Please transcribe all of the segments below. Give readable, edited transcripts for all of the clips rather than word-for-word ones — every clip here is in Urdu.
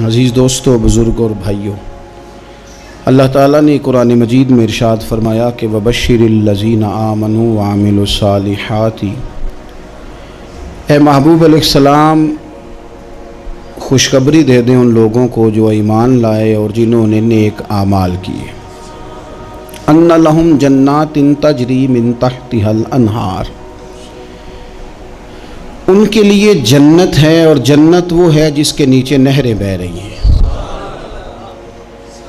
عزیز دوستو، بزرگ اور بھائیوں، اللہ تعالیٰ نے قرآن مجید میں ارشاد فرمایا کہ وَبَشِّرِ الَّذِينَ آمَنُوا وَعَمِلُوا الصَّالِحَاتِ، اے محبوب علیہ السلام خوشخبری دے دیں ان لوگوں کو جو ایمان لائے اور جنہوں نے نیک اعمال کیے، ان لہم جنات تجری من تحتها الانہار، ان کے لیے جنت ہے اور جنت وہ ہے جس کے نیچے نہریں بہہ رہی ہیں۔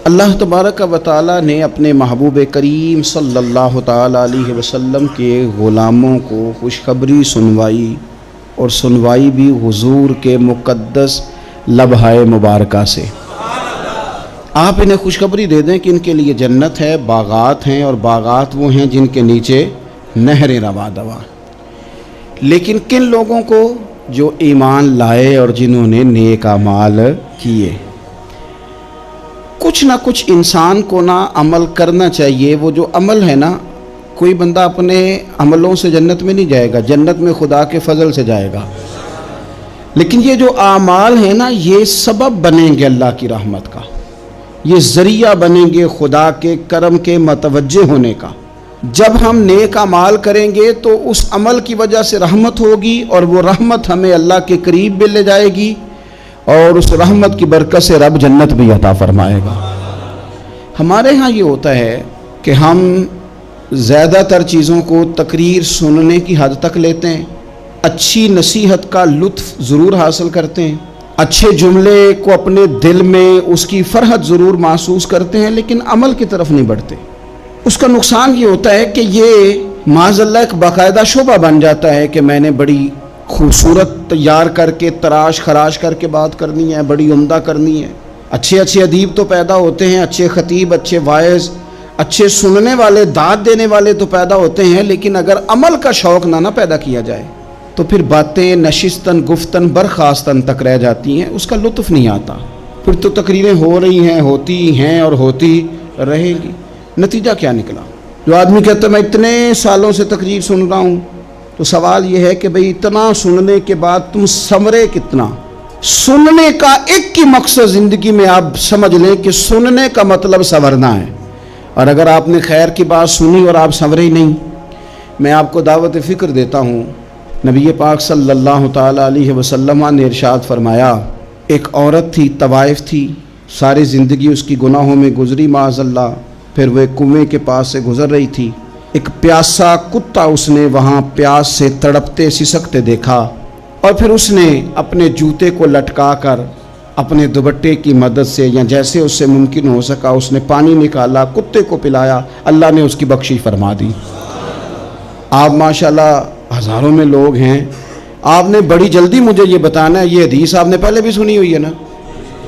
اللہ تبارک و تعالیٰ نے اپنے محبوب کریم صلی اللہ تعالیٰ علیہ وسلم کے غلاموں کو خوشخبری سنوائی، اور سنوائی بھی حضور کے مقدس لبھائے مبارکہ سے۔ آپ انہیں خوشخبری دے دیں کہ ان کے لیے جنت ہے، باغات ہیں، اور باغات وہ ہیں جن کے نیچے نہریں رواں دواں۔ لیکن کن لوگوں کو؟ جو ایمان لائے اور جنہوں نے نیک اعمال کیے۔ کچھ نہ کچھ انسان کو نہ عمل کرنا چاہیے۔ وہ جو عمل ہے نا، کوئی بندہ اپنے عملوں سے جنت میں نہیں جائے گا، جنت میں خدا کے فضل سے جائے گا۔ لیکن یہ جو اعمال ہیں نا، یہ سبب بنیں گے اللہ کی رحمت کا، یہ ذریعہ بنیں گے خدا کے کرم کے متوجہ ہونے کا۔ جب ہم نیک اعمال کریں گے تو اس عمل کی وجہ سے رحمت ہوگی، اور وہ رحمت ہمیں اللہ کے قریب بھی لے جائے گی، اور اس رحمت کی برکت سے رب جنت بھی عطا فرمائے گا۔ ہمارے ہاں یہ ہوتا ہے کہ ہم زیادہ تر چیزوں کو تقریر سننے کی حد تک لیتے ہیں، اچھی نصیحت کا لطف ضرور حاصل کرتے ہیں، اچھے جملے کو اپنے دل میں اس کی فرحت ضرور محسوس کرتے ہیں، لیکن عمل کی طرف نہیں بڑھتے۔ اس کا نقصان یہ ہوتا ہے کہ یہ معاذ اللہ ایک باقاعدہ شعبہ بن جاتا ہے کہ میں نے بڑی خوبصورت تیار کر کے تراش خراش کر کے بات کرنی ہے، بڑی عمدہ کرنی ہے۔ اچھے ادیب تو پیدا ہوتے ہیں، اچھے خطیب، اچھے واعظ، اچھے سننے والے، داد دینے والے تو پیدا ہوتے ہیں، لیکن اگر عمل کا شوق نہ پیدا کیا جائے تو پھر باتیں نشستن گفتن برخاستن تک رہ جاتی ہیں، اس کا لطف نہیں آتا۔ پھر تو تقریریں ہو رہی ہیں، ہوتی ہیں اور ہوتی رہیں گی، نتیجہ کیا نکلا؟ جو آدمی کہتا ہے میں اتنے سالوں سے تقریر سن رہا ہوں، تو سوال یہ ہے کہ بھئی اتنا سننے کے بعد تم سنورے کتنا؟ سننے کا ایک ہی مقصد زندگی میں آپ سمجھ لیں کہ سننے کا مطلب سنورنا ہے، اور اگر آپ نے خیر کی بات سنی اور آپ سنورے ہی نہیں، میں آپ کو دعوت فکر دیتا ہوں۔ نبی پاک صلی اللہ تعالیٰ علیہ وسلم نے ارشاد فرمایا، ایک عورت تھی، طوائف تھی، ساری زندگی اس کی گناہوں میں گزری معاذ اللہ، پھر وہ ایک کنویں کے پاس سے گزر رہی تھی، ایک پیاسا کتا اس نے وہاں پیاس سے تڑپتے سسکتے دیکھا، اور پھر اس نے اپنے جوتے کو لٹکا کر اپنے دوپٹے کی مدد سے یا جیسے اس سے ممکن ہو سکا اس نے پانی نکالا، کتے کو پلایا، اللہ نے اس کی بخشش فرما دی۔ آپ ماشاءاللہ ہزاروں میں لوگ ہیں، آپ نے بڑی جلدی مجھے یہ بتانا ہے، یہ حدیث آپ نے پہلے بھی سنی ہوئی ہے نا؟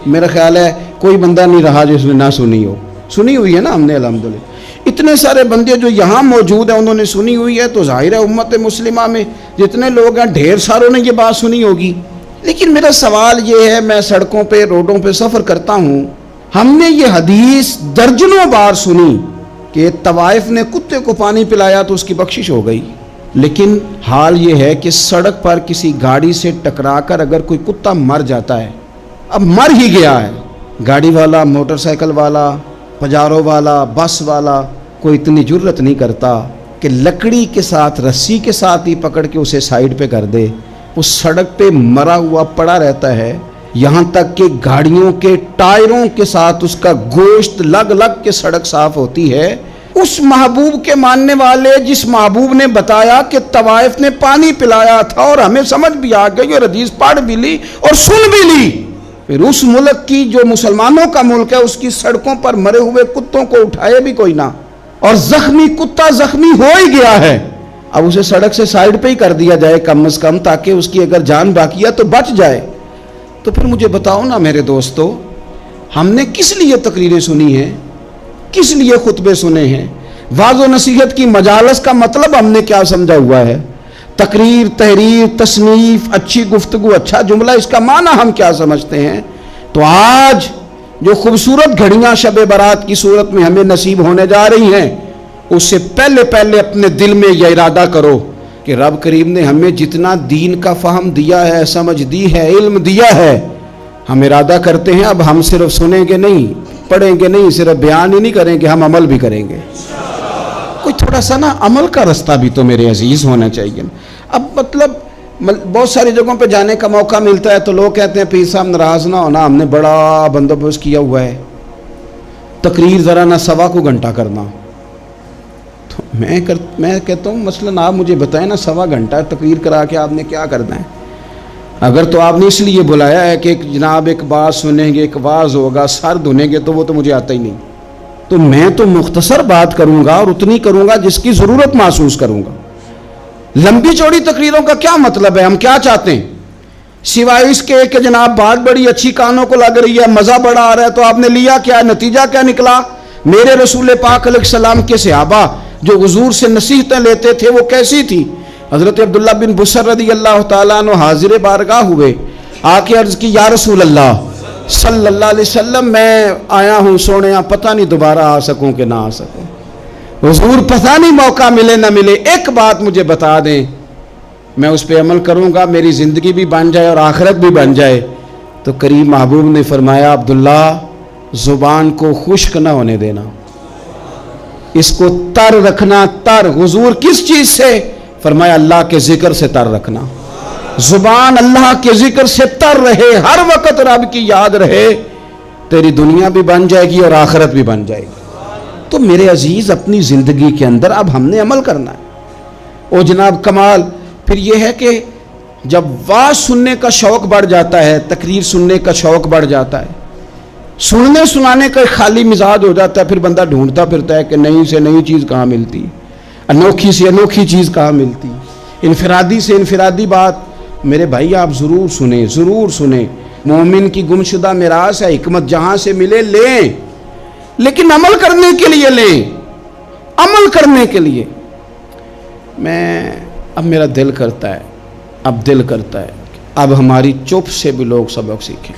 میرا خیال ہے کوئی بندہ نہیں رہا جس نے نہ سنی ہو، سنی ہوئی ہے نا ہم نے الحمدللہ۔ اتنے سارے بندے جو یہاں موجود ہیں انہوں نے سنی ہوئی ہے، تو ظاہر ہے امت مسلمہ میں جتنے لوگ ہیں ڈھیر ساروں نے یہ بات سنی ہوگی۔ لیکن میرا سوال یہ ہے، میں سڑکوں پہ روڈوں پہ سفر کرتا ہوں، ہم نے یہ حدیث درجنوں بار سنی کہ طوائف نے کتے کو پانی پلایا تو اس کی بخشش ہو گئی، لیکن حال یہ ہے کہ سڑک پر کسی گاڑی سے ٹکرا کر اگر کوئی کتا مر جاتا ہے، اب مر ہی گیا ہے، گاڑی والا، موٹر سائیکل والا، پجارو والا، بس والا کوئی اتنی جرت نہیں کرتا کہ لکڑی کے ساتھ، رسی کے ساتھ ہی پکڑ کے اسے سائیڈ پہ کر دے۔ اس سڑک پہ مرا ہوا پڑا رہتا ہے، یہاں تک کہ گاڑیوں کے ٹائروں کے ساتھ اس کا گوشت لگ لگ کے سڑک صاف ہوتی ہے۔ اس محبوب کے ماننے والے جس محبوب نے بتایا کہ طوائف نے پانی پلایا تھا، اور ہمیں سمجھ بھی آ گئی اور حدیث پڑھ بھی لی اور سن بھی لی، پھر اس ملک کی جو مسلمانوں کا ملک ہے اس کی سڑکوں پر مرے ہوئے کتوں کو اٹھائے بھی کوئی نہ، اور زخمی کتا زخمی ہو ہی گیا ہے، اب اسے سڑک سے سائیڈ پہ ہی کر دیا جائے کم از کم، تاکہ اس کی اگر جان باقی ہے تو بچ جائے۔ تو پھر مجھے بتاؤ نا میرے دوستو، ہم نے کس لیے تقریریں سنی ہیں، کس لیے خطبے سنے ہیں؟ واعظ و نصیحت کی مجالس کا مطلب ہم نے کیا سمجھا ہوا ہے؟ تقریر، تحریر، تصنیف، اچھی گفتگو، اچھا جملہ، اس کا معنی ہم کیا سمجھتے ہیں؟ تو آج جو خوبصورت گھڑیاں شب برات کی صورت میں ہمیں نصیب ہونے جا رہی ہیں، اس سے پہلے اپنے دل میں یہ ارادہ کرو کہ رب کریم نے ہمیں جتنا دین کا فہم دیا ہے، سمجھ دی ہے، علم دیا ہے، ہم ارادہ کرتے ہیں اب ہم صرف سنیں گے نہیں، پڑھیں گے نہیں، صرف بیان ہی نہیں کریں گے، ہم عمل بھی کریں گے۔ کوئی تھوڑا سا نا عمل کا رستہ بھی تو میرے عزیز ہونا چاہیے۔ اب مطلب بہت ساری جگہوں پہ جانے کا موقع ملتا ہے تو لوگ کہتے ہیں پیر صاحب ناراض نہ ہونا، ہم نے بڑا بندوبست کیا ہوا ہے، تقریر ذرا نہ 1.25 گھنٹہ کرنا۔ تو میں کہتا ہوں مثلاً آپ مجھے بتائیں نا 1.25 گھنٹہ تقریر کرا کے آپ نے کیا کرنا ہے؟ اگر تو آپ نے اس لیے بلایا ہے کہ جناب ایک بات سنیں گے، ایک واعظ ہوگا، سر دھنیں گے، تو وہ تو مجھے آتا ہی نہیں۔ تو میں تو مختصر بات کروں گا اور اتنی کروں گا جس کی ضرورت محسوس کروں گا۔ لمبی چوڑی تقریروں کا کیا مطلب ہے؟ ہم کیا چاہتے ہیں سوائے اس کے کہ جناب بات بڑی اچھی کانوں کو لگ رہی ہے، مزہ بڑا آ رہا ہے، تو آپ نے لیا کیا؟ نتیجہ کیا نکلا؟ میرے رسول پاک علیہ السلام کے صحابہ جو حضور سے نصیحتیں لیتے تھے وہ کیسی تھی؟ حضرت عبداللہ بن بسر رضی اللہ تعالیٰ عنہ حاضر بارگاہ ہوئے، آ کے عرض کی یا رسول اللہ صلی اللہ علیہ وسلم، میں آیا ہوں سونے، پتہ نہیں دوبارہ آ سکوں کہ نہ آ سکوں، حضور پتہ نہیں موقع ملے نہ ملے، ایک بات مجھے بتا دیں، میں اس پہ عمل کروں گا، میری زندگی بھی بن جائے اور آخرت بھی بن جائے۔ تو کریم محبوب نے فرمایا عبداللہ زبان کو خشک نہ ہونے دینا، اس کو تر رکھنا۔ تر حضور کس چیز سے؟ فرمایا اللہ کے ذکر سے تر رکھنا، زبان اللہ کے ذکر سے تر رہے، ہر وقت رب کی یاد رہے، تیری دنیا بھی بن جائے گی اور آخرت بھی بن جائے گی۔ تو میرے عزیز اپنی زندگی کے اندر اب ہم نے عمل کرنا ہے۔ اور جناب کمال پھر یہ ہے کہ جب واعظ سننے کا شوق بڑھ جاتا ہے، تقریر سننے کا شوق بڑھ جاتا ہے، سننے سنانے کا خالی مزاج ہو جاتا ہے، پھر بندہ ڈھونڈتا پھرتا ہے کہ نئی سے نئی چیز کہاں ملتی، انوکھی سے انوکھی چیز کہاں ملتی، انفرادی سے انفرادی بات۔ میرے بھائی آپ ضرور سنیں، ضرور سنیں، مومن کی گمشدہ میراث ہے، حکمت جہاں سے ملے لیں، لیکن عمل کرنے کے لیے لیں، عمل کرنے کے لیے۔ اب میرا دل کرتا ہے اب ہماری چپ سے بھی لوگ سبق سیکھیں۔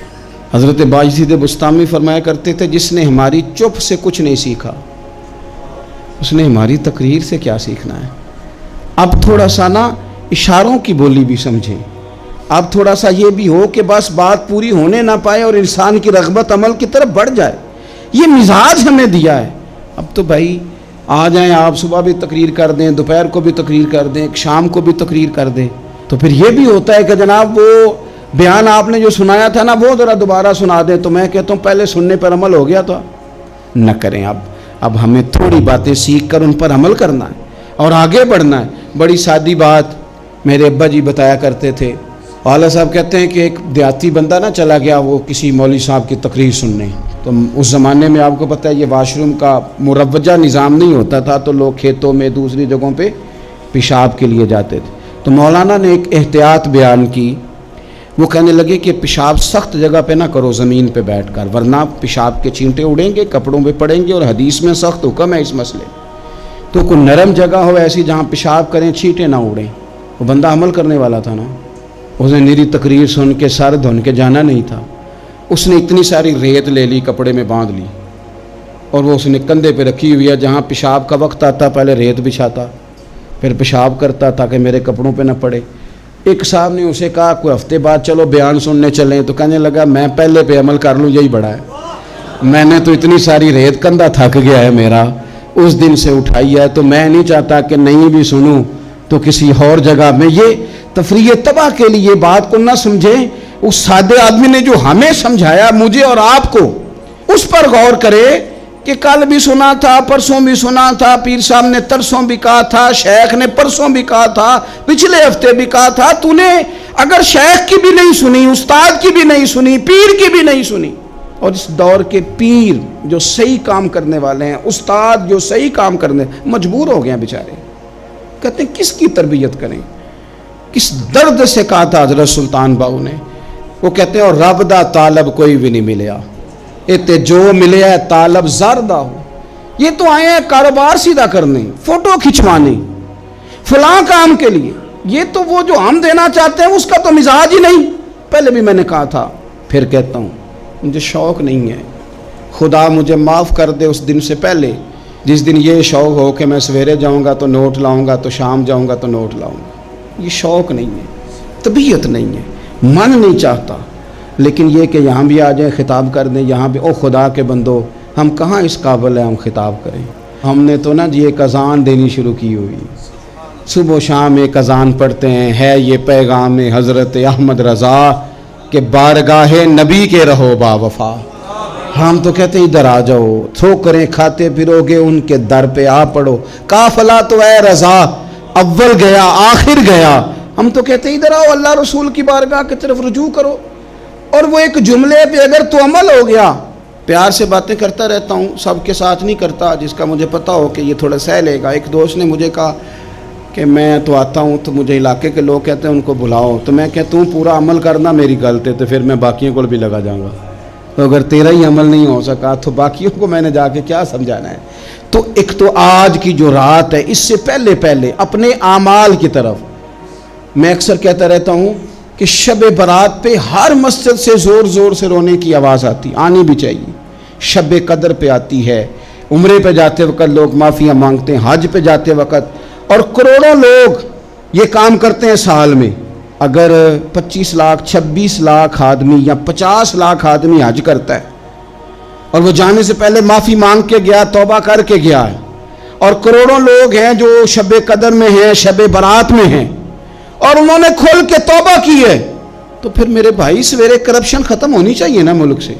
حضرت باجزید بستامی فرمایا کرتے تھے جس نے ہماری چپ سے کچھ نہیں سیکھا اس نے ہماری تقریر سے کیا سیکھنا ہے۔ اب تھوڑا سا نا اشاروں کی بولی بھی سمجھیں، اب تھوڑا سا یہ بھی ہو کہ بس بات پوری ہونے نہ پائے اور انسان کی رغبت عمل کی طرف بڑھ جائے، یہ مزاج ہمیں دیا ہے۔ اب تو بھائی آ جائیں آپ، صبح بھی تقریر کر دیں، دوپہر کو بھی تقریر کر دیں، شام کو بھی تقریر کر دیں، تو پھر یہ بھی ہوتا ہے کہ جناب وہ بیان آپ نے جو سنایا تھا نا وہ ذرا دوبارہ سنا دیں۔ تو میں کہتا ہوں پہلے سننے پر عمل ہو گیا تو نہ کریں۔ اب ہمیں تھوڑی باتیں سیکھ کر ان پر عمل کرنا ہے اور آگے بڑھنا ہے۔ بڑی سادی بات میرے ابا جی بتایا کرتے تھے، والا صاحب کہتے ہیں کہ ایک دیہاتی بندہ نہ چلا گیا وہ کسی مولوی صاحب کی تقریر سننے، تو اس زمانے میں آپ کو پتہ ہے یہ واش روم کا مروجہ نظام نہیں ہوتا تھا، تو لوگ کھیتوں میں دوسری جگہوں پہ پیشاب کے لیے جاتے تھے۔ تو مولانا نے ایک احتیاط بیان کی، وہ کہنے لگے کہ پیشاب سخت جگہ پہ نہ کرو زمین پہ بیٹھ کر، ورنہ پیشاب کے چینٹے اڑیں گے، کپڑوں پہ پڑیں گے، اور حدیث میں سخت حکم ہے اس مسئلے۔ تو کوئی نرم جگہ ہو ایسی جہاں پیشاب کریں چھینٹے نہ اڑیں۔ وہ بندہ عمل کرنے والا تھا نا، اس نے میری تقریر سن کے سر دھن کے جانا نہیں تھا، اس نے اتنی ساری ریت لے لی، کپڑے میں باندھ لی، اور وہ اس نے کندھے پہ رکھی ہوئی ہے، جہاں پیشاب کا وقت آتا پہلے ریت بچھاتا، پھر پیشاب کرتا تاکہ میرے کپڑوں پہ نہ پڑے۔ ایک صاحب نے اسے کہا کوئی ہفتے بعد چلو بیان سننے چلیں، تو کہنے لگا میں پہلے پہ عمل کر لوں یہی بڑا ہے، میں نے تو اتنی ساری ریت کندھا تھک گیا ہے میرا، اس دن سے اٹھائی ہے، تو میں نہیں چاہتا کہ نہیں بھی سنوں تو کسی اور جگہ میں۔ یہ تفریح تباہ کے لیے بات کو نہ سمجھیں، اس سادے آدمی نے جو ہمیں سمجھایا مجھے اور آپ کو، اس پر غور کرے کہ کل بھی سنا تھا، پرسوں بھی سنا تھا، پیر صاحب نے ترسوں بھی کہا تھا، شیخ نے پرسوں بھی کہا تھا، پچھلے ہفتے بھی کہا تھا۔ تو نے اگر شیخ کی بھی نہیں سنی، استاد کی بھی نہیں سنی، پیر کی بھی نہیں سنی، اور اس دور کے پیر جو صحیح کام کرنے والے ہیں، استاد جو صحیح کام کرنے، مجبور ہو گئے ہیں بیچارے، کہتے ہیں کس کی تربیت کریں، کس درد سے کہا تھا حضرت سلطان باؤ نے، وہ کہتے ہیں اور رب دا طالب کوئی بھی نہیں ملیا، اتے جو ملے ہے طالب زردہ ہو۔ یہ تو آئے ہیں کاروبار سیدھا کرنے، فوٹو کھچوانے، فلاں کام کے لیے، یہ تو وہ جو ہم دینا چاہتے ہیں اس کا تو مزاج ہی نہیں۔ پہلے بھی میں نے کہا تھا، پھر کہتا ہوں مجھے شوق نہیں ہے، خدا مجھے معاف کر دے اس دن سے پہلے جس دن یہ شوق ہو کہ میں سویرے جاؤں گا تو نوٹ لاؤں گا، تو شام جاؤں گا تو نوٹ لاؤں گا۔ یہ شوق نہیں ہے، طبیعت نہیں ہے، من نہیں چاہتا۔ لیکن یہ کہ یہاں بھی آ جائیں خطاب کر دیں یہاں بھی، او خدا کے بندو ہم کہاں اس قابل ہیں ہم خطاب کریں؟ ہم نے تو نا جی ایک اذان دینی شروع کی ہوئی، صبح و شام ایک اذان پڑھتے ہیں، ہے یہ پیغام حضرت احمد رضا کہ بارگاہ نبی کے رہو با وفا۔ ہم تو کہتے ہیں ادھر آ جاؤ، ٹھوکریں کھاتے پھرو گے ان کے در پہ آ پڑو، قافلہ تو اے رضا اول گیا آخر گیا۔ ہم تو کہتے ہیں ادھر آؤ، اللہ رسول کی بارگاہ کی طرف رجوع کرو۔ اور وہ ایک جملے پہ اگر تو عمل ہو گیا، پیار سے باتیں کرتا رہتا ہوں، سب کے ساتھ نہیں کرتا، جس کا مجھے پتا ہو کہ یہ تھوڑا سہ لے گا۔ ایک دوست نے مجھے کہا کہ میں تو آتا ہوں تو مجھے علاقے کے لوگ کہتے ہیں ان کو بلاؤ، تو میں کہتا ہوں پورا عمل کرنا میری غلط ہے، تو پھر میں باقیوں کو بھی لگا جاؤں گا، تو اگر تیرا ہی عمل نہیں ہو سکا تو باقیوں کو میں نے جا کے کیا سمجھانا ہے؟ تو ایک تو آج کی جو رات ہے، اس سے پہلے اپنے اعمال کی طرف میں اکثر کہتا رہتا ہوں کہ شب برات پہ ہر مسجد سے زور سے رونے کی آواز آنی بھی چاہیے۔ شب قدر پہ آتی ہے، عمرے پہ جاتے وقت لوگ معافیاں مانگتے ہیں، حج پہ جاتے وقت، اور کروڑوں لوگ یہ کام کرتے ہیں سال میں۔ اگر 25 لاکھ 26 لاکھ آدمی یا 50 لاکھ آدمی حج کرتا ہے اور وہ جانے سے پہلے معافی مانگ کے گیا، توبہ کر کے گیا ہے، اور کروڑوں لوگ ہیں جو شب قدر میں ہیں، شب برات میں ہیں، اور انہوں نے کھل کے توبہ کی ہے، تو پھر میرے بھائی سویرے کرپشن ختم ہونی چاہیے نا ملک سے،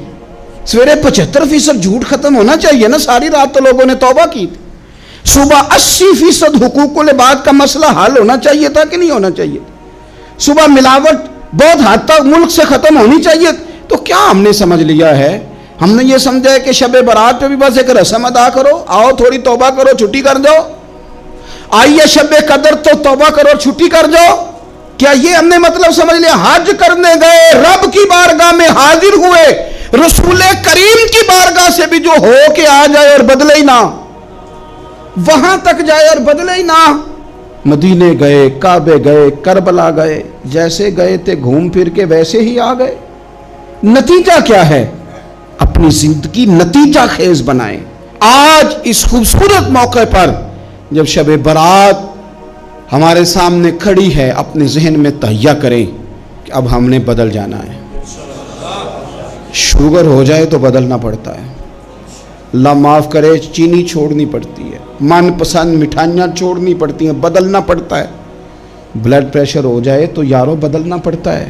سویرے 75% جھوٹ ختم ہونا چاہیے نا۔ ساری رات تو لوگوں نے توبہ کی تھی، صبح 80% حقوق العباد کا مسئلہ حل ہونا چاہیے تھا کہ نہیں ہونا چاہیے؟ صبح ملاوٹ بہت حد تک ملک سے ختم ہونی چاہیے۔ تو کیا ہم نے سمجھ لیا ہے؟ ہم نے یہ سمجھا ہے کہ شب برات پہ بھی بس ایک رسم ادا کرو، آؤ تھوڑی توبہ کرو چھٹی کر جاؤ، آئیے شب قدر تو توبہ کرو چھٹی کر جاؤ۔ کیا یہ ہم نے مطلب سمجھ لیا؟ حج کرنے گئے، رب کی بارگاہ میں حاضر ہوئے، رسول کریم کی بارگاہ سے بھی جو ہو کے آ جائے اور بدلے ہی نہ، وہاں تک جائے اور بدلے ہی نہ۔ مدینے گئے، کعبے گئے، کربلا گئے، جیسے گئے تھے گھوم پھر کے ویسے ہی آ گئے۔ نتیجہ کیا ہے؟ اپنی زندگی نتیجہ خیز بنائیں۔ آج اس خوبصورت موقع پر جب شب برات ہمارے سامنے کھڑی ہے، اپنے ذہن میں تہیہ کریں کہ اب ہم نے بدل جانا ہے۔ شوگر ہو جائے تو بدلنا پڑتا ہے، اللہ معاف کرے چینی چھوڑنی پڑتی ہے، من پسند مٹھائیاں چھوڑنی پڑتی ہیں، بدلنا پڑتا ہے۔ بلڈ پریشر ہو جائے تو یارو بدلنا پڑتا ہے۔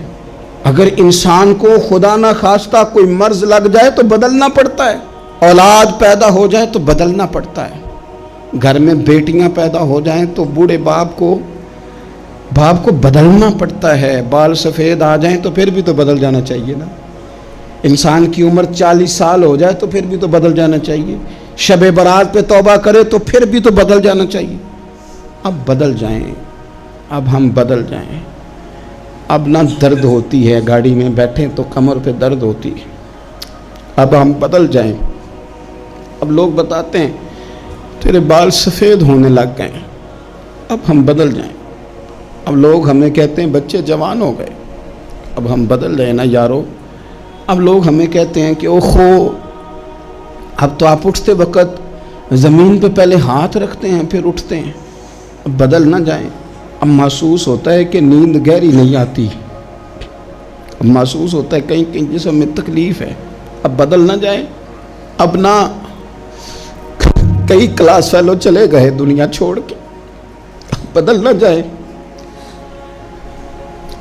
اگر انسان کو خدا نہ خواستہ کوئی مرض لگ جائے تو بدلنا پڑتا ہے۔ اولاد پیدا ہو جائے تو بدلنا پڑتا ہے۔ گھر میں بیٹیاں پیدا ہو جائیں تو بوڑھے باپ کو بدلنا پڑتا ہے۔ بال سفید آ جائیں تو پھر بھی تو بدل جانا چاہیے نا۔ انسان کی عمر 40 سال ہو جائے تو پھر بھی تو بدل جانا چاہیے۔ شب برات پہ توبہ کرے تو پھر بھی تو بدل جانا چاہیے۔ اب بدل جائیں، اب ہم بدل جائیں۔ اب نہ درد ہوتی ہے، گاڑی میں بیٹھیں تو کمر پہ درد ہوتی ہے، اب ہم بدل جائیں۔ اب لوگ بتاتے ہیں تیرے بال سفید ہونے لگ گئے، اب ہم بدل جائیں۔ اب لوگ ہمیں کہتے ہیں بچے جوان ہو گئے، اب ہم بدل جائیں نا یارو۔ اب لوگ ہمیں کہتے ہیں کہ اوہو اب تو آپ اٹھتے وقت زمین پہ پہلے ہاتھ رکھتے ہیں پھر اٹھتے ہیں، اب بدل نہ جائیں۔ اب محسوس ہوتا ہے کہ نیند گہری نہیں آتی، اب محسوس ہوتا ہے کہیں کہیں جسم میں تکلیف ہے، اب بدل نہ جائیں۔ اب نہ کئی کلاس فیلو چلے گئے دنیا چھوڑ کے، بدل نہ جائیں۔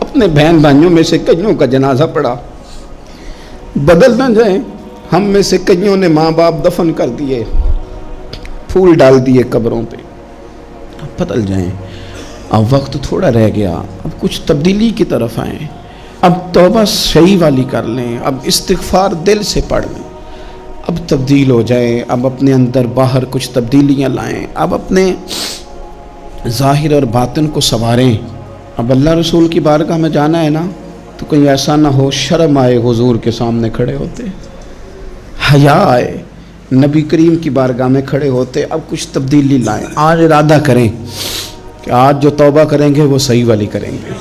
اپنے بہن بھائیوں میں سے کئیوں کا جنازہ پڑا، بدل نہ جائیں۔ ہم میں سے کئیوں نے ماں باپ دفن کر دیے، پھول ڈال دیے قبروں پہ، بدل جائیں۔ اب وقت تھوڑا رہ گیا، اب کچھ تبدیلی کی طرف آئیں، اب توبہ صحیح والی کر لیں، اب استغفار دل سے پڑھ لیں، اب تبدیل ہو جائیں، اب اپنے اندر باہر کچھ تبدیلیاں لائیں، اب اپنے ظاہر اور باطن کو سنواریں۔ اب اللہ رسول کی بارگاہ میں جانا ہے نا، تو کہیں ایسا نہ ہو شرم آئے حضور کے سامنے کھڑے ہوتے، حیا آئے نبی کریم کی بارگاہ میں کھڑے ہوتے۔ اب کچھ تبدیلی لائیں، آج ارادہ کریں کہ آج جو توبہ کریں گے وہ صحیح والی کریں گے،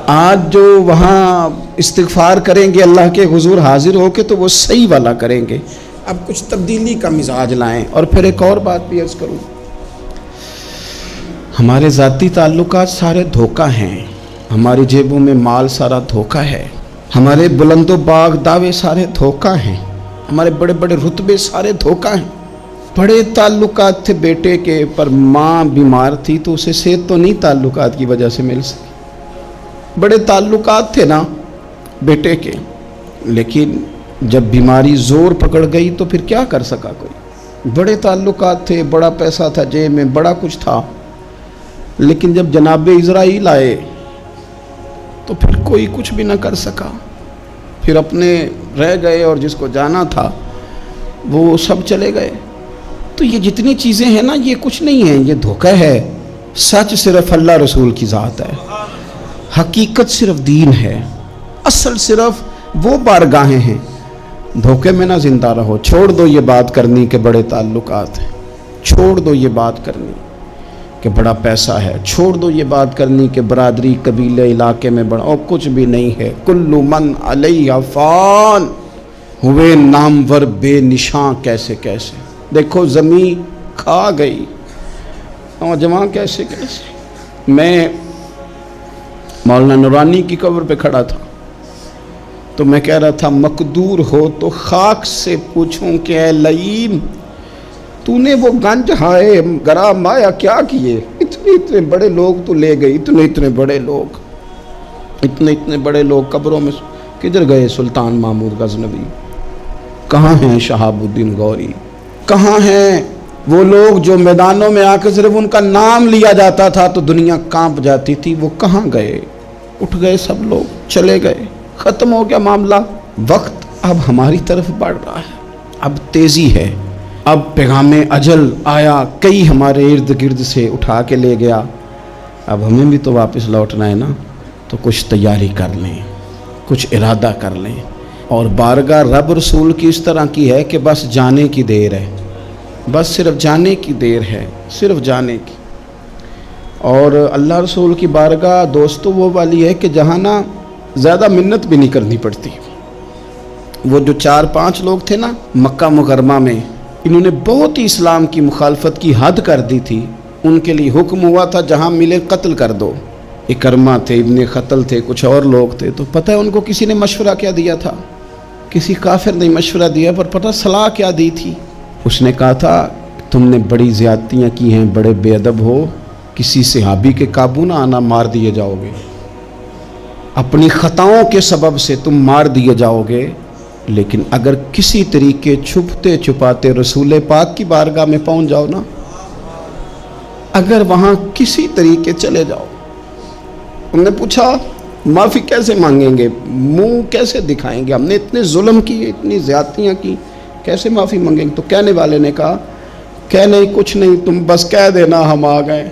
آج جو وہاں استغفار کریں گے اللہ کے حضور حاضر ہو کے تو وہ صحیح والا کریں گے۔ اب کچھ تبدیلی کا مزاج لائیں۔ اور پھر ایک اور بات بھی عرض کروں، ہمارے ذاتی تعلقات سارے دھوکہ ہیں، ہماری جیبوں میں مال سارا دھوکہ ہے، ہمارے بلند و باغ دعوے سارے دھوکہ ہیں، ہمارے بڑے بڑے رتبے سارے دھوکہ ہیں۔ بڑے تعلقات تھے بیٹے کے، پر ماں بیمار تھی تو اسے صحت تو نہیں تعلقات کی وجہ سے مل سکی۔ بڑے تعلقات تھے نا بیٹے کے، لیکن جب بیماری زور پکڑ گئی تو پھر کیا کر سکا کوئی۔ بڑے تعلقات تھے، بڑا پیسہ تھا جیب میں، بڑا کچھ تھا، لیکن جب جناب اسرائیل آئے تو پھر کوئی کچھ بھی نہ کر سکا، پھر اپنے رہ گئے، اور جس کو جانا تھا وہ سب چلے گئے۔ تو یہ جتنی چیزیں ہیں نا، یہ کچھ نہیں ہیں، یہ دھوکہ ہے۔ سچ صرف اللہ رسول کی ذات ہے، حقیقت صرف دین ہے، اصل صرف وہ بارگاہیں ہیں۔ دھوکے میں نہ زندہ رہو، چھوڑ دو یہ بات کرنی کہ بڑے تعلقات ہیں، چھوڑ دو یہ بات کرنی کہ بڑا پیسہ ہے، چھوڑ دو یہ بات کرنی کہ برادری قبیلے علاقے میں بڑا، اور کچھ بھی نہیں ہے۔ کل من علیہ فان، ہوئے نامور بے نشاں کیسے کیسے۔ دیکھو زمین کھا گئی، نوجوان کیسے کیسے۔ میں مولانا نورانی کی قبر پہ کھڑا تھا تو میں کہہ رہا تھا مقدور ہو تو خاک سے پوچھوں کہ اے لئیم تو نے وہ گنج ہائے گرا مایا کیا کیے، اتنے بڑے لوگ تو لے گئی، اتنے بڑے لوگ، اتنے بڑے لوگ قبروں میں کدھر گئے؟ سلطان محمود غزنوی کہاں ہیں؟ شہاب الدین غوری کہاں ہیں؟ وہ لوگ جو میدانوں میں آ کے صرف ان کا نام لیا جاتا تھا تو دنیا کانپ جاتی تھی، وہ کہاں گئے؟ اٹھ گئے سب لوگ، چلے گئے، ختم ہو گیا معاملہ۔ وقت اب ہماری طرف بڑھ رہا ہے، اب تیزی ہے، اب پیغام اجل آیا، کئی ہمارے ارد گرد سے اٹھا کے لے گیا، اب ہمیں بھی تو واپس لوٹنا ہے نا، تو کچھ تیاری کر لیں، کچھ ارادہ کر لیں۔ اور بارگاہ رب رسول کی اس طرح کی ہے کہ بس جانے کی دیر ہے، بس صرف جانے کی دیر ہے، صرف جانے کی۔ اور اللہ رسول کی بارگاہ دوستو وہ والی ہے کہ جہاں نا زیادہ منت بھی نہیں کرنی پڑتی۔ وہ جو 4-5 لوگ تھے نا مکہ مکرمہ میں، انہوں نے بہت ہی اسلام کی مخالفت کی حد کر دی تھی، ان کے لیے حکم ہوا تھا جہاں ملے قتل کر دو۔ اکرمہ تھے، ابن خطل تھے، کچھ اور لوگ تھے، تو پتہ ہے ان کو کسی نے مشورہ کیا دیا تھا؟ کسی کافر نے مشورہ دیا، پر پتہ صلاح کیا دی تھی؟ اس نے کہا تھا تم نے بڑی زیادتیاں کی ہیں، بڑے بے ادب ہو، کسی صحابی کے قابو نہ آنا، مار دیے جاؤ گے، اپنی خطاؤں کے سبب سے تم مار دیے جاؤ گے، لیکن اگر کسی طریقے چھپتے چھپاتے رسول پاک کی بارگاہ میں پہنچ جاؤ نا، اگر وہاں کسی طریقے چلے جاؤ۔ انہوں نے پوچھا معافی کیسے مانگیں گے، منہ کیسے دکھائیں گے، ہم نے اتنے ظلم کیے، اتنی زیادتیاں کی، کیسے معافی مانگیں گے؟ تو کہنے والے نے کہا کہ نہیں کچھ نہیں، تم بس کہہ دینا ہم آ گئے،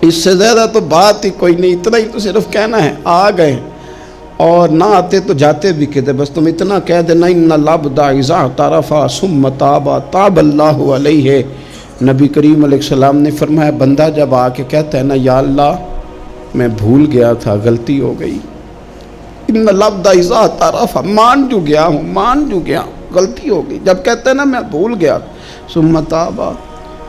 اس سے زیادہ تو بات ہی کوئی نہیں، اتنا ہی تو صرف کہنا ہے آ گئے، اور نہ آتے تو جاتے بھی کہتے، بس تم اتنا کہہ دینا ان العبد اذا اعترف ثم تاب تاب اللہ علیہ۔ نبی کریم علیہ السلام نے فرمایا بندہ جب آ کے کہتا ہے نا یا اللہ میں بھول گیا تھا، غلطی ہو گئی، ان العبد اذا اعترف، مان جو گیا ہوں، مان جو گیا، غلطی ہو گئی، جب کہتا ہے نا میں بھول گیا، ثم تاب،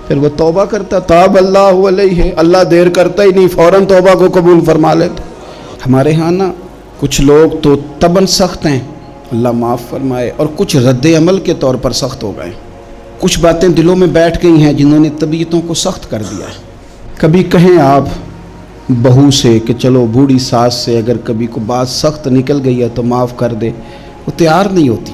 پھر وہ توبہ کرتا، تاب اللہ علیہ، اللہ دیر کرتا ہی نہیں، فوراً توبہ کو قبول فرما لیتا۔ ہمارے ہاں نا کچھ لوگ تو طبعاً سخت ہیں، اللہ معاف فرمائے، اور کچھ رد عمل کے طور پر سخت ہو گئے، کچھ باتیں دلوں میں بیٹھ گئی ہیں جنہوں نے طبیعتوں کو سخت کر دیا ہے۔ کبھی کہیں آپ بہو سے کہ چلو بوڑھی ساس سے اگر کبھی کو بات سخت نکل گئی ہے تو معاف کر دے، وہ تیار نہیں ہوتی،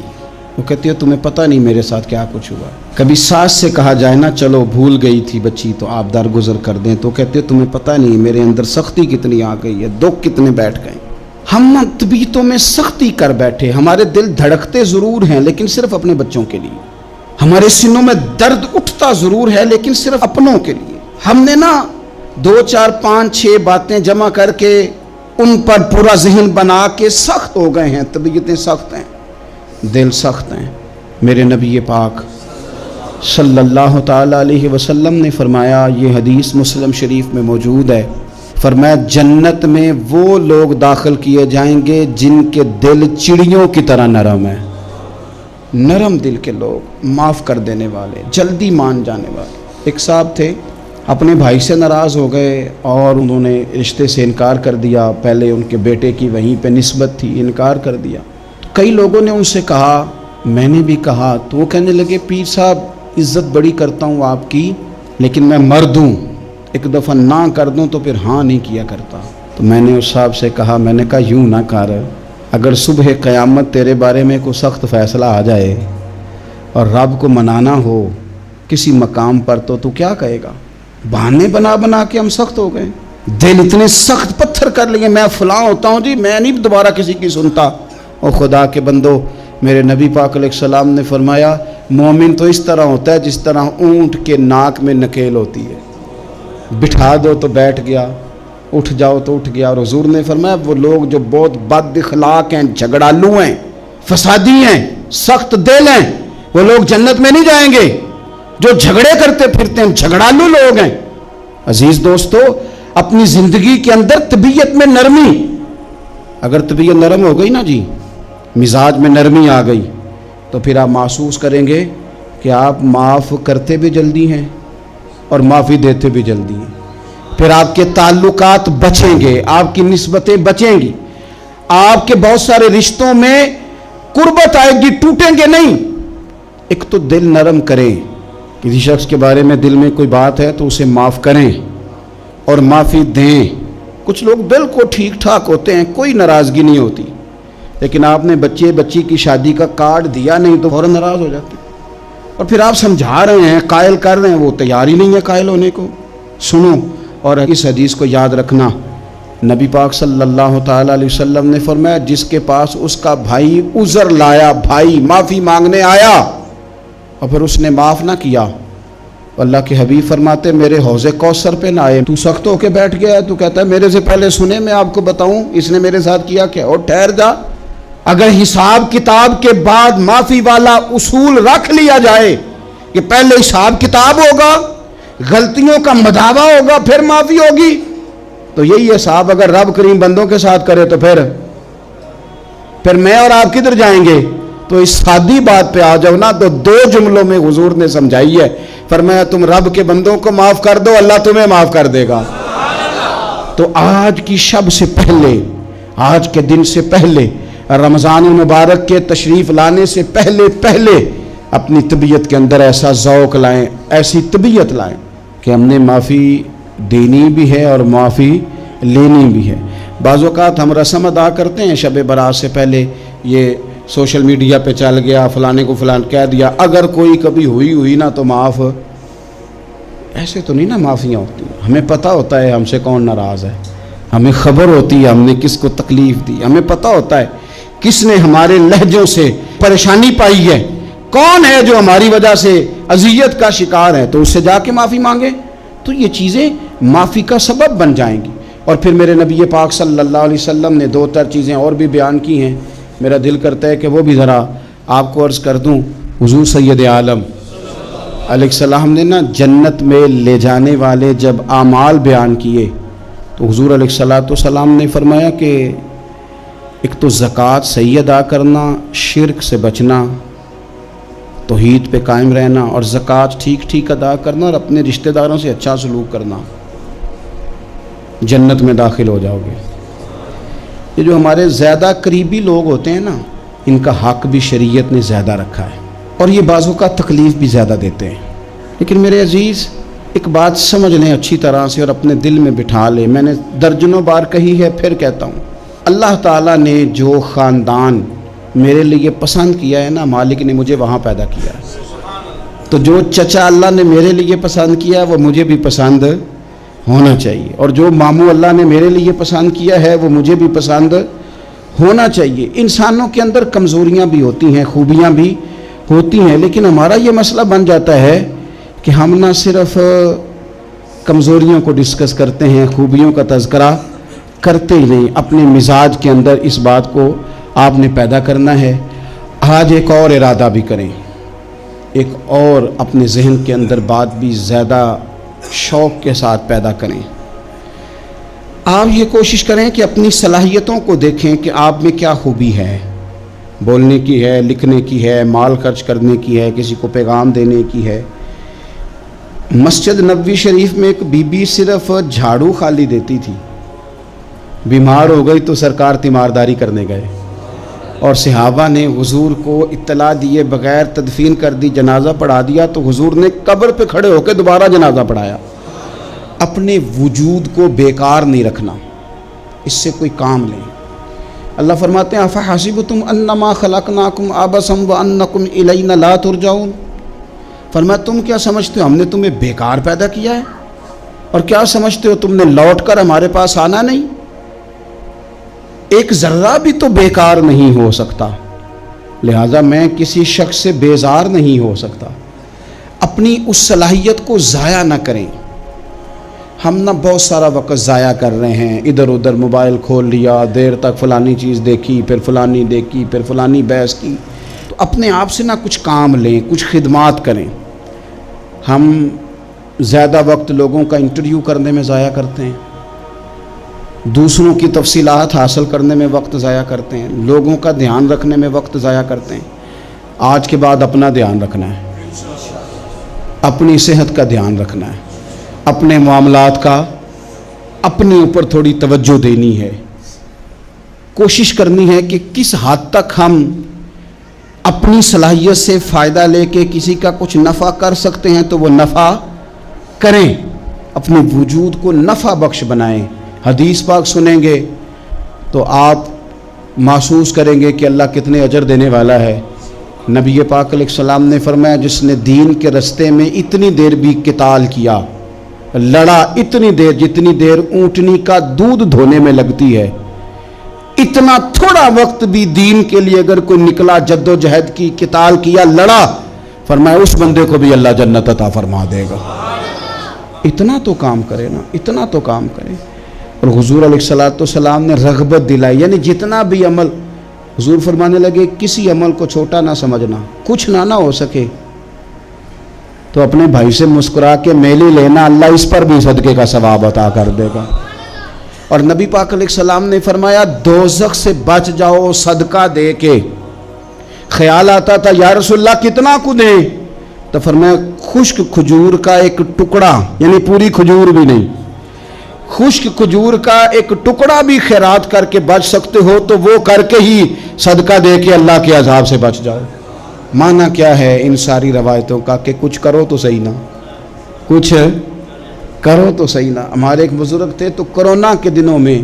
وہ کہتی ہے تمہیں پتہ نہیں میرے ساتھ کیا کچھ ہوا۔ کبھی ساس سے کہا جائے نا چلو بھول گئی تھی بچی تو آپ درگزر کر دیں، تو کہتے ہیں تمہیں پتہ نہیں میرے اندر سختی کتنی آ گئی ہے، دکھ کتنے بیٹھ گئے۔ ہم طبیعتوں میں سختی کر بیٹھے، ہمارے دل دھڑکتے ضرور ہیں لیکن صرف اپنے بچوں کے لیے، ہمارے سینوں میں درد اٹھتا ضرور ہے لیکن صرف اپنوں کے لیے۔ ہم نے نا 2 4 5 6 باتیں جمع کر کے ان پر پورا ذہن بنا کے سخت ہو گئے ہیں، طبیعتیں سخت ہیں، دل سخت ہیں۔ میرے نبی پاک صلی اللہ تعالی علیہ وسلم نے فرمایا، یہ حدیث مسلم شریف میں موجود ہے، فرمایا جنت میں وہ لوگ داخل کیے جائیں گے جن کے دل چڑیوں کی طرح نرم ہے، نرم دل کے لوگ، معاف کر دینے والے، جلدی مان جانے والے۔ ایک صاحب تھے اپنے بھائی سے ناراض ہو گئے اور انہوں نے رشتے سے انکار کر دیا. پہلے ان کے بیٹے کی وہیں پہ نسبت تھی, انکار کر دیا. کئی لوگوں نے ان سے کہا, میں نے بھی کہا, تو وہ کہنے لگے پیر صاحب عزت بڑی کرتا ہوں آپ کی, لیکن میں مرد ہوں, ایک دفعہ نہ کر دوں تو پھر ہاں نہیں کیا کرتا. تو میں نے اس صاحب سے کہا, میں نے کہا یوں نہ کر, اگر صبح قیامت تیرے بارے میں کوئی سخت فیصلہ آ جائے اور رب کو منانا ہو کسی مقام پر تو کیا کہے گا؟ بہانے بنا بنا کے ہم سخت ہو گئے, دل اتنے سخت پتھر کر لیے, میں فلاں ہوتا ہوں جی, میں نہیں دوبارہ کسی کی سنتا. اور خدا کے بندو, میرے نبی پاک علیہ السلام نے فرمایا مومن تو اس طرح ہوتا ہے جس طرح اونٹ کے ناک میں نکیل ہوتی ہے, بٹھا دو تو بیٹھ گیا, اٹھ جاؤ تو اٹھ گیا. اور حضور نے فرمایا وہ لوگ جو بہت بد اخلاق ہیں, جھگڑالو ہیں, فسادی ہیں, سخت دل ہیں, وہ لوگ جنت میں نہیں جائیں گے. جو جھگڑے کرتے پھرتے ہیں جھگڑالو لوگ ہیں. عزیز دوستو, اپنی زندگی کے اندر طبیعت میں نرمی, اگر طبیعت نرم ہو گئی نا جی, مزاج میں نرمی آ گئی, تو پھر آپ محسوس کریں گے کہ آپ معاف کرتے بھی جلدی ہیں اور معافی دیتے بھی جلدی ہیں. پھر آپ کے تعلقات بچیں گے, آپ کی نسبتیں بچیں گی, آپ کے بہت سارے رشتوں میں قربت آئے گی, ٹوٹیں گے نہیں. ایک تو دل نرم کریں, کسی شخص کے بارے میں دل میں کوئی بات ہے تو اسے معاف کریں اور معافی دیں. کچھ لوگ بالکل ٹھیک ٹھاک ہوتے ہیں, کوئی ناراضگی نہیں ہوتی, لیکن آپ نے بچی کی شادی کا کارڈ دیا نہیں تو فوراً ناراض ہو جاتے ہیں. اور پھر آپ سمجھا رہے ہیں, قائل کر رہے ہیں, وہ تیار ہی نہیں ہے قائل ہونے کو. سنو, اور اس حدیث کو یاد رکھنا, نبی پاک صلی اللہ تعالیٰ علیہ وسلم نے فرمایا جس کے پاس اس کا بھائی عذر لایا, بھائی معافی مانگنے آیا اور پھر اس نے معاف نہ کیا, اللہ کے حبیب فرماتے میرے حوض کوثر پہ نہ آئے. تو سخت ہو کے بیٹھ گیا, تو کہتا ہے میرے سے پہلے سنے, میں آپ کو بتاؤں اس نے میرے ساتھ کیا کیا. اور ٹھہر جا, اگر حساب کتاب کے بعد معافی والا اصول رکھ لیا جائے کہ پہلے حساب کتاب ہوگا, غلطیوں کا مداوع ہوگا, پھر معافی ہوگی, تو یہی حساب اگر رب کریم بندوں کے ساتھ کرے تو پھر میں اور آپ کدھر جائیں گے. تو اس سادی بات پہ آ جاؤ نا, تو 2 جملوں میں حضور نے سمجھائی ہے, فرمایا تم رب کے بندوں کو معاف کر دو, اللہ تمہیں معاف کر دے گا. تو آج کی شب سے پہلے, آج کے دن سے پہلے, رمضان المبارک کے تشریف لانے سے پہلے اپنی طبیعت کے اندر ایسا ذوق لائیں, ایسی طبیعت لائیں کہ ہم نے معافی دینی بھی ہے اور معافی لینی بھی ہے. بعض اوقات ہم رسم ادا کرتے ہیں شب برات سے پہلے, یہ سوشل میڈیا پہ چل گیا, فلانے کو فلان کہہ دیا, اگر کوئی کبھی ہوئی نا تو معاف. ایسے تو نہیں نا معافیاں ہوتی. ہمیں پتہ ہوتا ہے ہم سے کون ناراض ہے, ہمیں خبر ہوتی ہے ہم نے کس کو تکلیف دی, ہمیں پتہ ہوتا ہے کس نے ہمارے لہجوں سے پریشانی پائی ہے, کون ہے جو ہماری وجہ سے اذیت کا شکار ہے, تو اس سے جا کے معافی مانگے, تو یہ چیزیں معافی کا سبب بن جائیں گی. اور پھر میرے نبی پاک صلی اللہ علیہ وسلم نے 2-4 چیزیں اور بھی بیان کی ہیں, میرا دل کرتا ہے کہ وہ بھی ذرا آپ کو عرض کر دوں. حضور سید عالم علیہ السلام نے نا جنت میں لے جانے والے جب اعمال بیان کیے تو حضور علیہ السلام نے فرمایا کہ ایک تو زکوٰۃ صحیح ادا کرنا, شرک سے بچنا, توحید پہ قائم رہنا, اور زکوٰۃ ٹھیک ادا کرنا, اور اپنے رشتہ داروں سے اچھا سلوک کرنا, جنت میں داخل ہو جاؤ گے. یہ جو ہمارے زیادہ قریبی لوگ ہوتے ہیں نا, ان کا حق بھی شریعت نے زیادہ رکھا ہے, اور یہ بعضوں کا تکلیف بھی زیادہ دیتے ہیں. لیکن میرے عزیز, ایک بات سمجھ لیں اچھی طرح سے اور اپنے دل میں بٹھا لیں, میں نے درجنوں بار کہی ہے, پھر کہتا ہوں, اللہ تعالیٰ نے جو خاندان میرے لیے پسند کیا ہے نا, مالک نے مجھے وہاں پیدا کیا ہے. تو جو چچا اللہ نے میرے لیے پسند کیا ہے وہ مجھے بھی پسند ہونا چاہیے, اور جو ماموں اللہ نے میرے لیے پسند کیا ہے وہ مجھے بھی پسند ہونا چاہیے. انسانوں کے اندر کمزوریاں بھی ہوتی ہیں, خوبیاں بھی ہوتی ہیں, لیکن ہمارا یہ مسئلہ بن جاتا ہے کہ ہم نہ صرف کمزوریوں کو ڈسکس کرتے ہیں, خوبیوں کا تذکرہ کرتے ہی نہیں. اپنے مزاج کے اندر اس بات کو آپ نے پیدا کرنا ہے. آج ایک اور ارادہ بھی کریں, ایک اور اپنے ذہن کے اندر بات بھی زیادہ شوق کے ساتھ پیدا کریں. آپ یہ کوشش کریں کہ اپنی صلاحیتوں کو دیکھیں کہ آپ میں کیا خوبی ہے, بولنے کی ہے, لکھنے کی ہے, مال خرچ کرنے کی ہے, کسی کو پیغام دینے کی ہے. مسجد نبوی شریف میں ایک بی بی صرف جھاڑو خالی دیتی تھی، بیمار ہو گئی تو سرکار تیمارداری کرنے گئے اور صحابہ نے حضور کو اطلاع دیے بغیر تدفین کر دی، جنازہ پڑھا دیا، تو حضور نے قبر پہ کھڑے ہو کے دوبارہ جنازہ پڑھایا۔ اپنے وجود کو بیکار نہیں رکھنا، اس سے کوئی کام لیں۔ اللہ فرماتے ہیں افحسبتم انما خلقناکم عبثا وانکم الینا لا ترجعون، فرمایا تم کیا سمجھتے ہو ہم نے تمہیں بیکار پیدا کیا ہے، اور کیا سمجھتے ہو تم نے لوٹ کر ہمارے پاس آنا نہیں؟ ایک ذرہ بھی تو بیکار نہیں ہو سکتا، لہذا میں کسی شخص سے بیزار نہیں ہو سکتا۔ اپنی اس صلاحیت کو ضائع نہ کریں۔ ہم نہ بہت سارا وقت ضائع کر رہے ہیں، ادھر ادھر موبائل کھول لیا، دیر تک فلانی چیز دیکھی، پھر فلانی دیکھی، پھر فلانی بحث کی۔ تو اپنے آپ سے نہ کچھ کام لیں، کچھ خدمات کریں۔ ہم زیادہ وقت لوگوں کا انٹرویو کرنے میں ضائع کرتے ہیں، دوسروں کی تفصیلات حاصل کرنے میں وقت ضائع کرتے ہیں، لوگوں کا دھیان رکھنے میں وقت ضائع کرتے ہیں۔ آج کے بعد اپنا دھیان رکھنا ہے، اپنی صحت کا دھیان رکھنا ہے، اپنے معاملات کا اپنے اوپر تھوڑی توجہ دینی ہے، کوشش کرنی ہے کہ کس حد تک ہم اپنی صلاحیت سے فائدہ لے کے کسی کا کچھ نفع کر سکتے ہیں تو وہ نفع کریں، اپنے وجود کو نفع بخش بنائیں۔ حدیث پاک سنیں گے تو آپ محسوس کریں گے کہ اللہ کتنے اجر دینے والا ہے۔ نبی پاک علیہ السلام نے فرمایا جس نے دین کے رستے میں اتنی دیر بھی قتال کیا، لڑا، اتنی دیر جتنی دیر اونٹنی کا دودھ دھونے میں لگتی ہے، اتنا تھوڑا وقت بھی دین کے لیے اگر کوئی نکلا، جد و جہد کی، قتال کیا، لڑا، فرمایا اس بندے کو بھی اللہ جنت عطا فرما دے گا۔ اتنا تو کام کرے نا، اتنا تو کام کرے۔ اور حضور علیہ السلام نے رغبت دلائی، یعنی جتنا بھی عمل، حضور فرمانے لگے کسی عمل کو چھوٹا نہ سمجھنا، کچھ نہ ہو سکے تو اپنے بھائی سے مسکرا کے میلی لینا، اللہ اس پر بھی صدقے کا ثواب عطا کر دے گا۔ اور نبی پاک علیہ السلام نے فرمایا دوزخ سے بچ جاؤ صدقہ دے کے۔ خیال آتا تھا یا رسول اللہ کتنا کو دیں؟ تو فرمایا خشک کھجور کا ایک ٹکڑا، یعنی پوری کھجور بھی نہیں، خشک کھجور کا ایک ٹکڑا بھی خیرات کر کے بچ سکتے ہو تو وہ کر کے ہی صدقہ دے کے اللہ کے عذاب سے بچ جاؤ۔ معنی کیا ہے ان ساری روایتوں کا کہ کچھ کرو تو صحیح نہ، کچھ کرو تو صحیح نہ۔ ہمارے ایک بزرگ تھے تو کرونا کے دنوں میں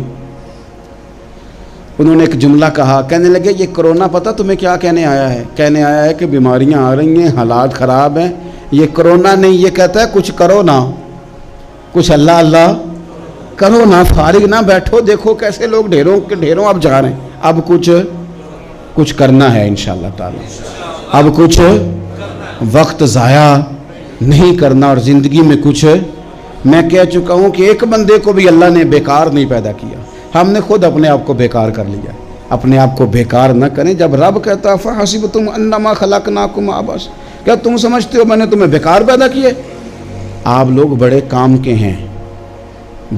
انہوں نے ایک جملہ کہا، کہنے لگے یہ کرونا پتہ تمہیں کیا کہنے آیا ہے؟ کہنے آیا ہے کہ بیماریاں آ رہی ہیں، حالات خراب ہیں، یہ کرونا نہیں، یہ کہتا ہے کچھ کرو نا، کچھ اللہ اللہ کرو نا، فارغ نہ بیٹھو، دیکھو کیسے لوگ ڈھیروں کے ڈھیروں اب جا رہے ہیں، اب کچھ کرنا ہے انشاءاللہ تعالی، اب کچھ وقت ضائع نہیں کرنا اور زندگی میں کچھ۔ میں کہہ چکا ہوں کہ ایک بندے کو بھی اللہ نے بیکار نہیں پیدا کیا، ہم نے خود اپنے آپ کو بیکار کر لیا۔ اپنے آپ کو بیکار نہ کریں۔ جب رب کہتا فحسبتم انما خلقناکم عبث، کیا تم سمجھتے ہو میں نے تمہیں بیکار پیدا کیے؟ آپ لوگ بڑے کام کے ہیں،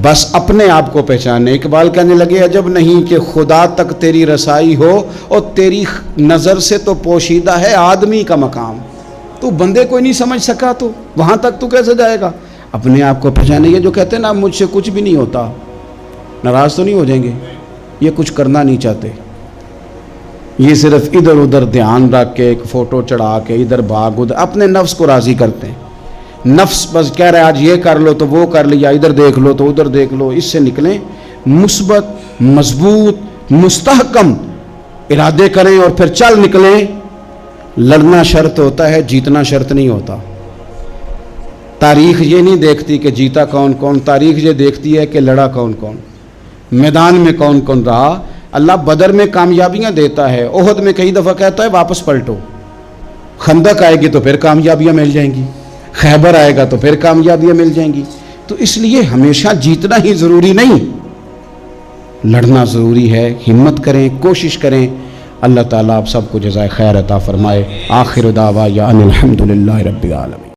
بس اپنے آپ کو پہچانے۔ اقبال کہنے لگے عجب نہیں کہ خدا تک تیری رسائی ہو اور تیری نظر سے تو پوشیدہ ہے آدمی کا مقام، تو بندے کو نہیں سمجھ سکا تو وہاں تک تو کیسے جائے گا؟ اپنے آپ کو پہچانے۔ یہ جو کہتے ہیں نا مجھ سے کچھ بھی نہیں ہوتا، ناراض تو نہیں ہو جائیں گے؟ یہ کچھ کرنا نہیں چاہتے، یہ صرف ادھر ادھر دھیان رکھ کے ایک فوٹو چڑھا کے ادھر بھاگ ادھر اپنے نفس کو راضی کرتے ہیں۔ نفس بس کہہ رہا ہے آج یہ کر لو تو وہ کر لیا، ادھر دیکھ لو تو ادھر دیکھ لو۔ اس سے نکلیں، مثبت، مضبوط، مستحکم ارادے کریں اور پھر چل نکلیں۔ لڑنا شرط ہوتا ہے، جیتنا شرط نہیں ہوتا۔ تاریخ یہ نہیں دیکھتی کہ جیتا کون کون، تاریخ یہ دیکھتی ہے کہ لڑا کون کون، میدان میں کون کون رہا۔ اللہ بدر میں کامیابیاں دیتا ہے، احد میں کئی دفعہ کہتا ہے واپس پلٹو، خندق آئے گی تو پھر کامیابیاں مل جائیں گی، خیبر آئے گا تو پھر کامیابیاں مل جائیں گی۔ تو اس لیے ہمیشہ جیتنا ہی ضروری نہیں، لڑنا ضروری ہے۔ ہمت کریں، کوشش کریں۔ اللہ تعالیٰ آپ سب کو جزائے خیر عطا فرمائے۔ آخر دعوانا ان الحمدللہ رب العالمین۔